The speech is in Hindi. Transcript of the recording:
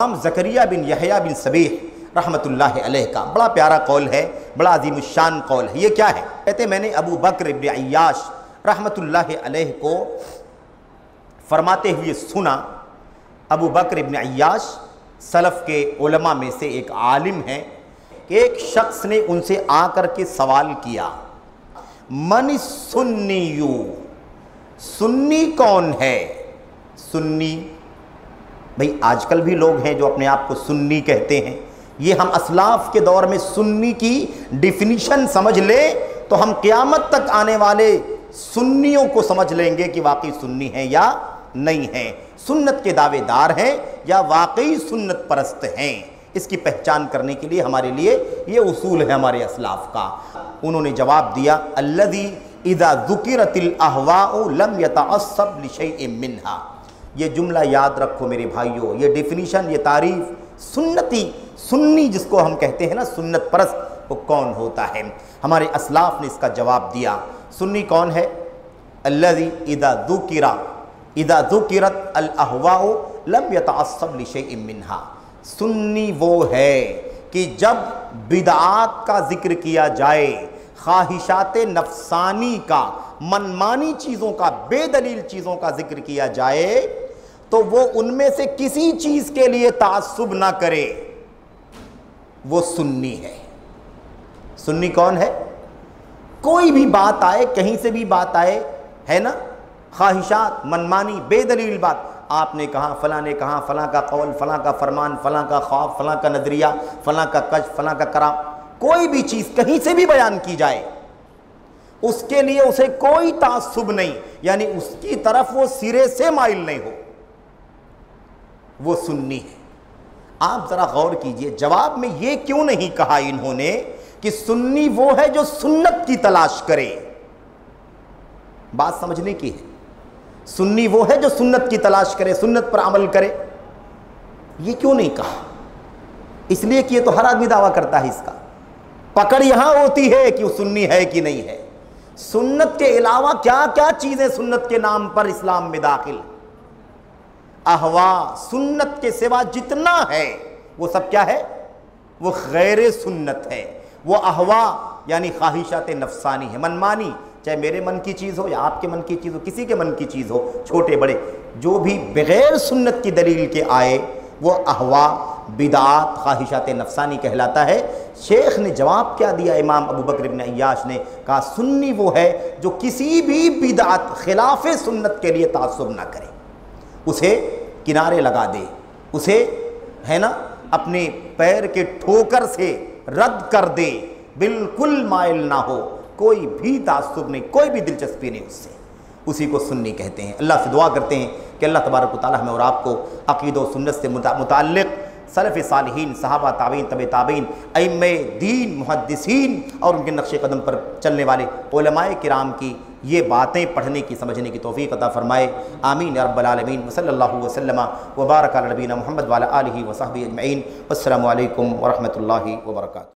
इमाम ज़करिया बिन यहया बिन सबीह रहमतुल्लाह अलैह का बड़ा प्यारा कौल है, बड़ा अज़ीमुश्शान कौल है। ये क्या है? कहते मैंने अबू बकर इब्न अय्याश रहमतुल्लाह अलैह को फरमाते हुए सुना। अबू बकर इब्न अय्याश सलफ़ के उलमा में से एक आलिम हैं कि एक शख्स ने उनसे आकर के सवाल किया, मन सुन्नियू, सुन्नी कौन है? सुन्नी भाई आजकल भी लोग हैं जो अपने आप को सुन्नी कहते हैं। ये हम असलाफ के दौर में सुन्नी की डिफिनीशन समझ ले तो हम क़यामत तक आने वाले सुन्नियों को समझ लेंगे कि वाकई सुन्नी हैं या नहीं हैं, सुन्नत के दावेदार हैं या वाकई सुन्नत परस्त हैं। इसकी पहचान करने के लिए हमारे लिए ये उसूल है हमारे असलाफ का। उन्होंने जवाब दिया, अल्लज़ी इज़ा ज़ुकिरतिल अहवाउ लम यतअस्सब लिशैइन मिन्हा। ये जुमला याद रखो मेरे भाइयों, ये डेफिनीशन, ये तारीफ़ सुन्नती, सुन्नी जिसको हम कहते हैं ना, सुन्नत परस्त, वो कौन होता है? हमारे असलाफ ने इसका जवाब दिया, सुन्नी कौन है? अल्लज़ी इज़ा ज़ुकिरत अल अहवाउ लम यतअस्सब लिशैइन मिन्हा। सुन्नी वो है कि जब बिदआत का जिक्र किया जाए, ख्वाहिशात नफसानी का, मनमानी चीज़ों का, बेदलील चीज़ों का जिक्र किया जाए तो वो उनमें से किसी चीज़ के लिए तासुब ना करे, वो सुन्नी है। सुन्नी कौन है? कोई भी बात आए, कहीं से भी बात आए, है ना, ख्वाहिशात, मनमानी, बेदलील बात, आपने कहा, फलां ने कहा, फलां का कौल, फलां का फरमान, फलां का ख्वाब, फलां का नज़रिया, फलां का कश, फलां का कराम, कोई भी चीज़ कहीं से भी बयान की जाए, उसके लिए उसे कोई तासुब नहीं, यानी उसकी तरफ वो सिरे से माइल नहीं हो, वो सुन्नी है। आप ज़रा गौर कीजिए, जवाब में ये क्यों नहीं कहा इन्होंने कि सुन्नी वो है जो सुन्नत की तलाश करे? बात समझने की है। सुन्नी वो है जो सुन्नत की तलाश करे, सुन्नत पर अमल करे। ये क्यों नहीं कहा? इसलिए कि ये तो हर आदमी दावा करता है इसका। पकड़ यहां होती है कि वो सुन्नी है कि नहीं है। सुन्नत के अलावा क्या क्या चीजें सुन्नत के नाम पर इस्लाम में दाखिल, अहवा, सुन्नत के सिवा जितना है वो सब क्या है? वो गैर सुन्नत है। वो अहवा यानी ख्वाहिशात नफसानी है, मनमानी, चाहे मेरे मन की चीज़ हो या आपके मन की चीज़ हो, किसी के मन की चीज़ हो, छोटे बड़े, जो भी बग़ैर सुन्नत की दलील के आए वो अहवा, बिदात, ख्वाहिशात नफसानी कहलाता है। शेख ने जवाब क्या दिया? इमाम अबू बकर इब्न अय्याश ने कहा, सुन्नी वो है जो किसी भी बिदात, खिलाफ सुन्नत के लिए तासुब ना करे, उसे किनारे लगा दे, उसे, है ना, अपने पैर के ठोकर से रद्द कर दे, बिल्कुल माइल ना हो, कोई भी तासुब नहीं, कोई भी दिलचस्पी नहीं उससे, उसी को सुन्नी कहते हैं। अल्लाह से दुआ करते हैं कि अल्लाह तबारक व तआला हमें और आपको अक़ीदा व सुन्नत से मुताल्लिक़ सलफ़ सालिहीन, सहाबा, ताबीन, तबे ताबीन, अइम्मे दीन, मुहद्दिसीन और उनके नक्शे कदम पर चलने वाले उलमाए किराम की ये बातें पढ़ने की, समझने की तौफ़ीक़ अता फ़रमाए। आमीन या रब्बल आलमीन। सल्लल्लाहु वसल्लम व बारक अला नबीना मुहम्मद व अला आलिहि व सहबिहि अजमईन। अस्सलामु अलैकुम व रहमतुल्लाहि व बरकातुहू।